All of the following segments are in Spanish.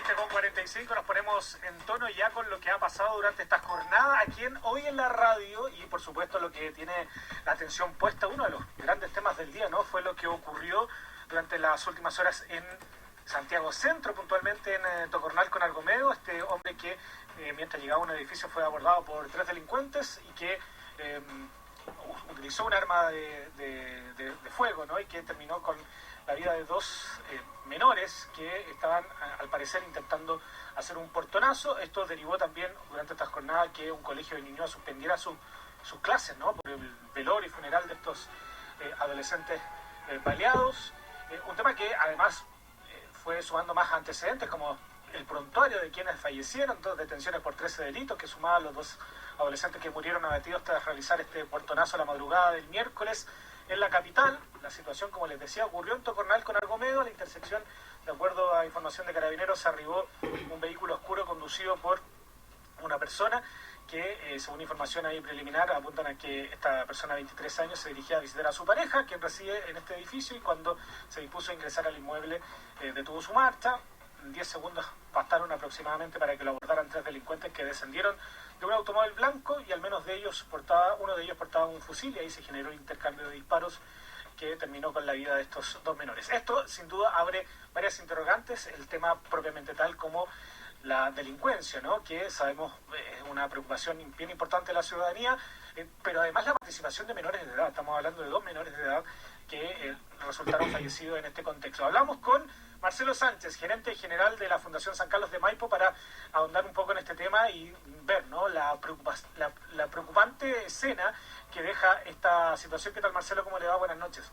20:45 nos ponemos en tono ya con lo que ha pasado durante esta jornada aquí hoy en la radio y por supuesto lo que tiene la atención puesta, uno de los grandes temas del día, ¿no? Fue lo que ocurrió durante las últimas horas en Santiago Centro, puntualmente en Tocornal con Argomeo, este hombre que mientras llegaba a un edificio fue abordado por 3 delincuentes y que utilizó un arma de fuego, ¿no? Y que terminó con la vida de 2 menores que estaban al parecer intentando hacer un portonazo. Esto derivó también durante esta jornada que un colegio de Ñuñoa suspendiera sus clases, ¿no? Por el velorio y funeral de estos adolescentes baleados. Un tema que además fue sumando más antecedentes como el prontuario de quienes fallecieron, 2 detenciones por 13 delitos que sumaban los 2 adolescentes que murieron abatidos tras realizar este portonazo la madrugada del miércoles en la capital. La situación, como les decía, ocurrió en Tocornal con Argomeo. A la intersección, de acuerdo a información de Carabineros, arribó un vehículo oscuro conducido por una persona que, según información ahí preliminar, apuntan a que esta persona de 23 años se dirigía a visitar a su pareja, quien reside en este edificio, y cuando se dispuso a ingresar al inmueble detuvo su marcha. 10 segundos bastaron aproximadamente para que lo abordaran 3 delincuentes que descendieron de un automóvil blanco y al menos uno de ellos portaba un fusil, y ahí se generó un intercambio de disparos que terminó con la vida de estos 2 menores. Esto sin duda abre varias interrogantes, el tema propiamente tal como la delincuencia, ¿no? Que sabemos es una preocupación bien importante de la ciudadanía, pero además la participación de menores de edad. Estamos hablando de 2 menores de edad que resultaron fallecidos en este contexto. Hablamos con Marcelo Sánchez, gerente general de la Fundación San Carlos de Maipo, para ahondar un poco en este tema y ver, ¿no?, la preocupante escena que deja esta situación. ¿Qué tal, Marcelo? ¿Cómo le va? Buenas noches.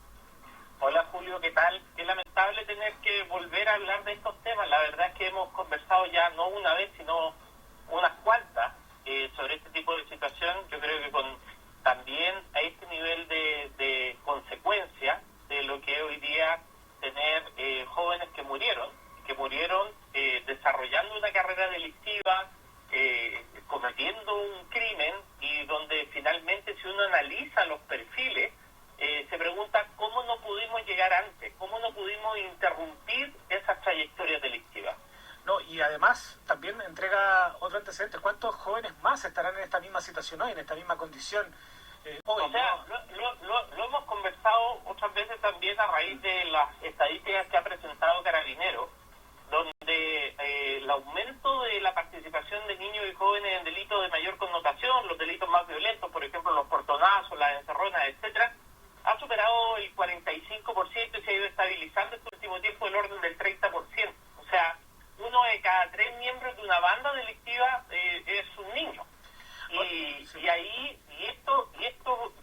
Hola, Julio, ¿qué tal? Qué lamentable tener que volver a hablar de estos temas. La verdad es que hemos conversado ya no una vez, sino unas cuantas sobre este tipo de situación. Yo creo que con también a este nivel de consecuencia de lo que hoy día tener jóvenes que murieron desarrollando una carrera delictiva, cometiendo un crimen, y donde finalmente, si uno analiza los perfiles, se pregunta cómo no pudimos llegar antes, cómo no pudimos interrumpir esas trayectorias delictivas. No, y además también entrega otro antecedente. ¿Cuántos jóvenes más estarán en esta misma situación hoy, en esta misma condición hoy? O sea, ¿no? Lo hemos conversado otras veces también a raíz de las estadísticas que ha presentado Carabineros, donde el aumento de la participación de niños y jóvenes en delitos de mayor connotación, los delitos más violentos, por ejemplo los portonazos, las encerronas, etcétera, ha superado el 45% y se ha ido estabilizando este último tiempo del orden del 30%. O sea, 1 de cada 3 miembros de una banda delictiva es un niño. Y esto,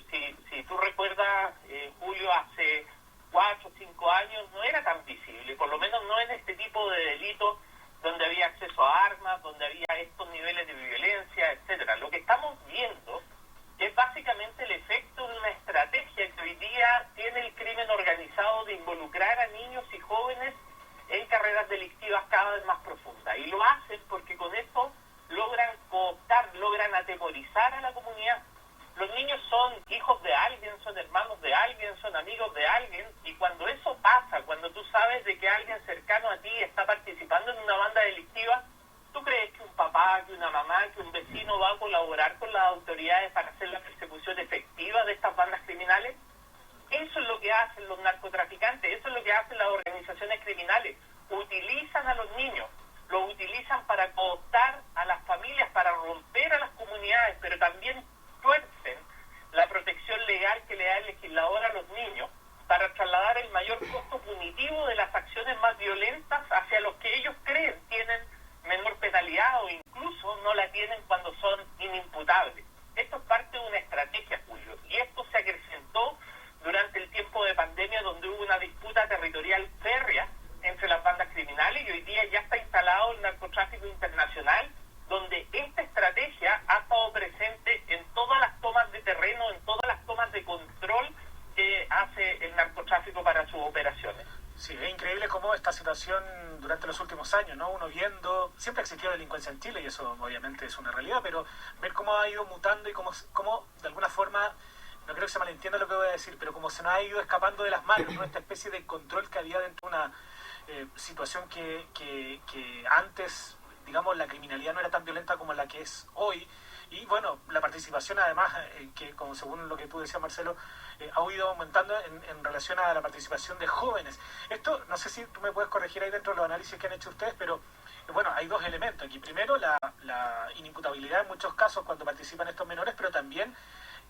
si tú recuerdas, Julio, hace 4 o 5 años no era tan visible, por lo menos no en este tipo de delitos donde había acceso a armas, donde había estos niveles de violencia, etcétera. Lo que estamos viendo es básicamente el efecto de una estrategia que hoy día tiene el crimen organizado de involucrar a niños y jóvenes en carreras delictivas cada vez más profundas. Y lo hacen porque con esto logran cooptar, logran atemorizar a la comunidad. Los niños son hijos de alguien, son hermanos de alguien, son amigos de alguien, y cuando eso pasa, cuando tú sabes de que alguien cercano a ti está participando en una banda delictiva, ¿tú crees que un papá, que una mamá, que un vecino va a colaborar con las autoridades para hacer la persecución efectiva de estas bandas criminales? Eso es lo que hacen los narcotraficantes, eso es lo que hacen las organizaciones criminales. Utilizan a los niños, los utilizan para cooptar a las familias, para romper a las comunidades, pero también tuercen la protección legal que le da el legislador a los niños para trasladar el mayor costo punitivo de las acciones más violentas hacia los que ellos creen tienen menor penalidad o incluso no la tienen cuando son inimputables. Esto es parte de una estrategia, Julio, y esto se acrecentó durante el tiempo de pandemia, donde hubo una disputa territorial férrea entre las bandas criminales, y hoy día ya está instalado el narcotráfico internacional, donde esta estrategia ha estado presente en todas las tomas de terreno, en todas las tomas de control que hace el narcotráfico para sus operaciones. Sí, es increíble cómo esta situación durante los últimos años, ¿no? Uno viendo, siempre ha existido delincuencia en Chile y eso obviamente es una realidad, pero ver cómo ha ido mutando y cómo de alguna forma, no creo que se malentienda lo que voy a decir, pero como se nos ha ido escapando de las manos, ¿no? Esta especie de control que había dentro de una situación que antes, digamos, la criminalidad no era tan violenta como la que es hoy. Y bueno, la participación además, que como según lo que tú decías, Marcelo, ha ido aumentando en relación a la participación de jóvenes. Esto, no sé si tú me puedes corregir ahí dentro de los análisis que han hecho ustedes, pero bueno, hay dos elementos aquí. Primero, la inimputabilidad en muchos casos cuando participan estos menores, pero también,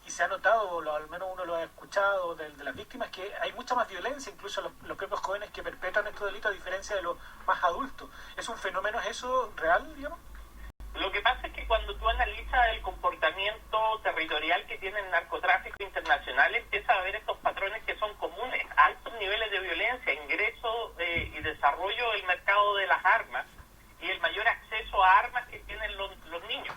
y se ha notado, o al menos uno lo ha escuchado de las víctimas, que hay mucha más violencia, incluso los propios jóvenes que perpetran estos delitos, a diferencia de los más adultos. ¿Es un fenómeno, es eso real, digamos? Lo que pasa es que cuando tú analizas el comportamiento territorial que tiene el narcotráfico internacional, empiezas a ver estos patrones que son comunes: altos niveles de violencia, ingreso y desarrollo del mercado de las armas y el mayor acceso a armas que tienen los niños.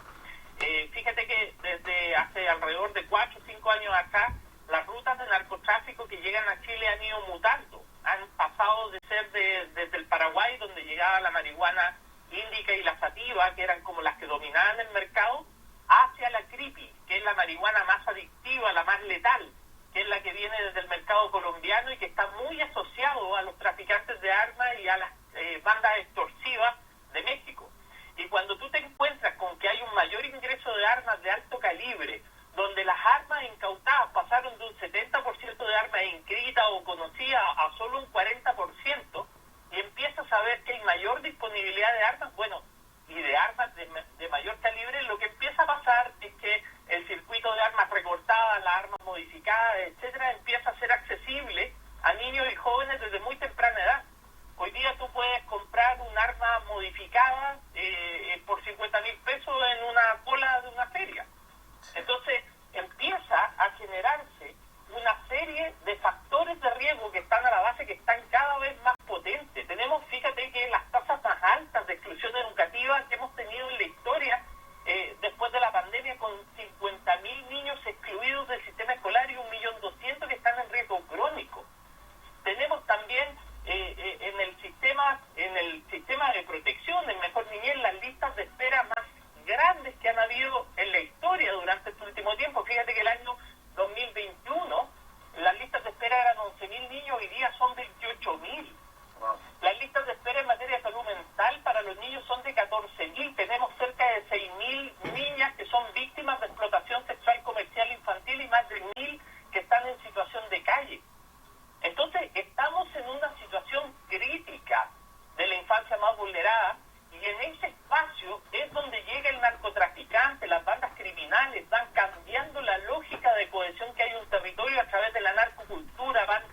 Fíjate que desde hace alrededor de 4 o 5 años acá, las rutas de narcotráfico que llegan a Chile han ido mutando. Han pasado de ser desde el Paraguay, donde llegaba la marihuana índica y la sativa, que eran como las que dominaban el mercado, hacia la creepy, que es la marihuana más adictiva, la más letal, que es la que viene desde el mercado colombiano y que está muy asociado a los traficantes de armas y a las bandas extorsivas de México. Y cuando tú te encuentras con que hay un mayor ingreso de armas de alto calibre, donde las armas incautadas pasaron de un 70% de armas inscritas o conocidas a solo un 40%, y empiezas a ver que hay mayor disponibilidad de armas, bueno, y de armas de mayor calibre, lo que empieza a pasar es que el circuito de armas recortadas, las armas modificadas, etcétera, empieza a ser accesible a niños y jóvenes desde muy temprana edad. Hoy día tú puedes comprar un arma modificada por 50.000 pesos en una cola de una feria. Entonces empieza a generarse una serie de factores de riesgo que están a la base, que están cada vez más potentes. Tenemos, fíjate, que las tasas más altas de exclusión educativa que hemos tenido en la historia después de la pandemia, con 50.000 niños excluidos del sistema escolar y 1.200.000 que están en riesgo crónico. Tenemos también en el sistema de protección, en Mejor Niñez, las listas de espera más grandes que han habido en la historia durante este último tiempo. Fíjate que el año 2021 las listas de espera eran 11.000 niños, hoy día son 28.000. Wow. Las listas de espera en materia de salud mental para los niños son de 14.000. Tenemos cerca de 6.000 niñas que son víctimas de explotación sexual comercial infantil y más de 1.000 que están en situación de calle. Entonces, estamos en una situación crítica de la infancia más vulnerada, y en ese espacio es donde llega el narcotraficante, las bandas criminales, van cambiando la lógica de cohesión que hay en un territorio a través de la narcocultura, van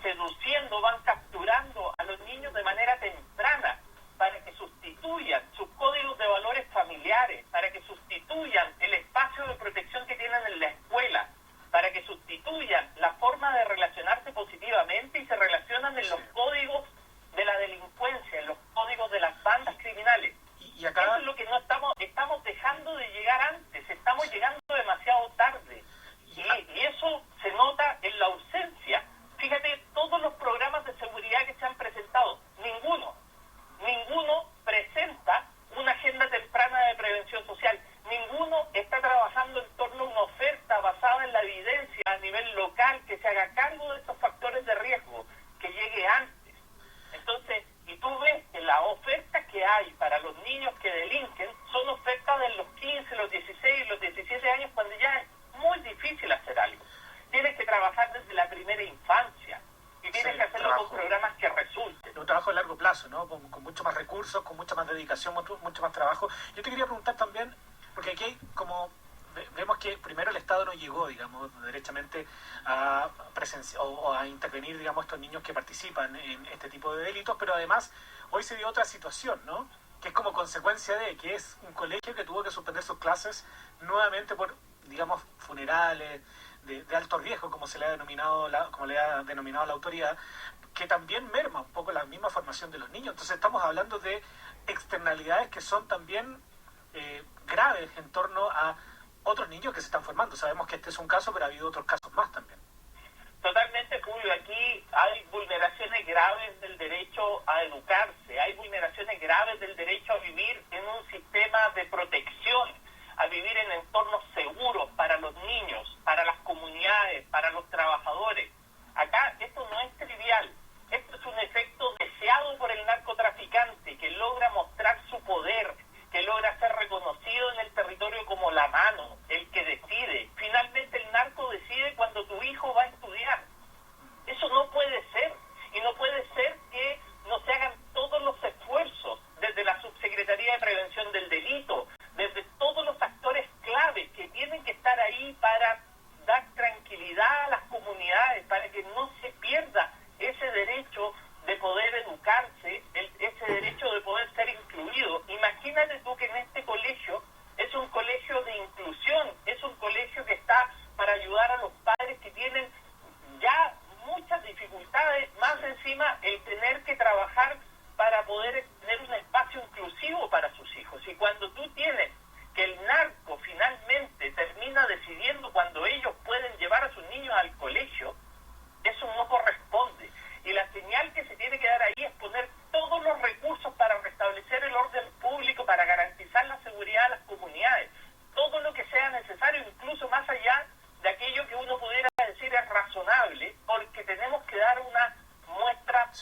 seduciendo, van capturando a los niños de manera temprana para que sustituyan sus códigos de valores familiares, para que sustituyan el espacio de protección que tienen en la escuela, para que sustituyan la forma de relacionarse positivamente y se relacionan en los códigos de la delincuencia, en los códigos de las bandas criminales. Y acá... Eso es lo que no estamos dejando de llegar antes, estamos llegando demasiado tarde. Y eso se nota en la ausencia. Fíjate, todos los programas de seguridad que se han presentado, ninguno presenta una agenda temprana de prevención social. Ninguno está trabajando en torno a una oferta basada en la evidencia a nivel local que se haga cargo de estos factores de riesgo, que llegue antes. Entonces, y tú ves que la oferta que hay para los niños que delinquen son ofertas de los 15, los 16, los 17 años, cuando ya es muy difícil hacer algo. Tienes que trabajar desde la primera infancia y tienes que hacerlo con programas que resulten. Un trabajo de largo plazo, ¿no? Con mucho más recursos, con mucha más dedicación, mucho más trabajo. Yo te quería preguntar también, porque aquí hay como... Vemos que primero el Estado no llegó, digamos, derechamente a intervenir, digamos, estos niños que participan en este tipo de delitos, pero además hoy se dio otra situación, ¿no? Que es como consecuencia de que es un colegio que tuvo que suspender sus clases nuevamente por, digamos, funerales de alto riesgo, como se le ha denominado la autoridad, que también merma un poco la misma formación de los niños. Entonces estamos hablando de externalidades que son también graves en torno a otros niños que se están formando. Sabemos que este es un caso, pero ha habido otros casos más también. Totalmente, Julio. Aquí hay vulneraciones graves del derecho a educarse, hay vulneraciones graves del derecho a vivir en un sistema de protección, a vivir en entornos seguros para los niños, para las comunidades, para los trabajadores. Acá esto no es trivial. Esto es un efecto deseado por el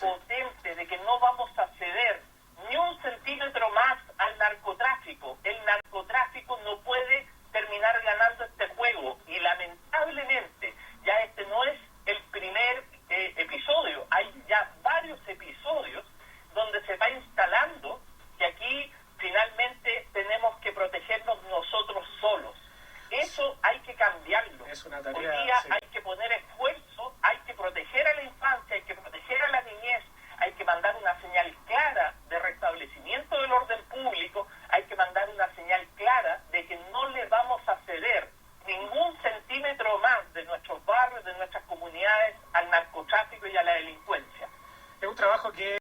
potente de que no vamos a ceder ni un centímetro más al narcotráfico. El narcotráfico no puede terminar ganando este juego y lamentablemente ya este no es el primer episodio, hay ya varios episodios donde se va instalando que aquí finalmente tenemos que protegernos nosotros solos. Eso hay que cambiarlo. Es una tarea, hoy día sí. hay que poner esfuerzo, hay que proteger a la infancia, hay que proteger a la niñez, hay que mandar una señal clara de restablecimiento del orden público, hay que mandar una señal clara de que no le vamos a ceder ningún centímetro más de nuestros barrios, de nuestras comunidades, al narcotráfico y a la delincuencia. Es un trabajo que,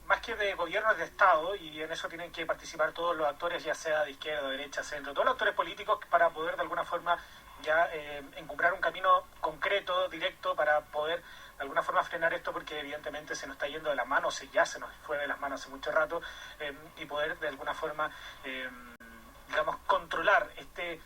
más que de gobierno, es de Estado, y en eso tienen que participar todos los actores, ya sea de izquierda, derecha, centro, todos los actores políticos, para poder de alguna forma ya encumbrar un camino concreto, directo, para poder de alguna forma frenar esto, porque evidentemente se nos está yendo de las manos, ya se nos fue de las manos hace mucho rato, y poder de alguna forma, digamos, controlar este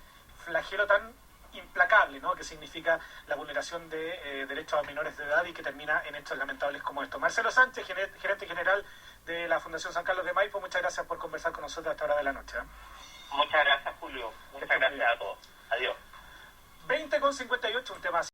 flagelo tan implacable, ¿no?, que significa la vulneración de derechos a menores de edad y que termina en hechos lamentables como esto. Marcelo Sánchez, gerente general de la Fundación San Carlos de Maipo, muchas gracias por conversar con nosotros a esta hora de la noche. Muchas gracias, Julio. Muchas gracias a todos. Adiós. 20:58, un tema así.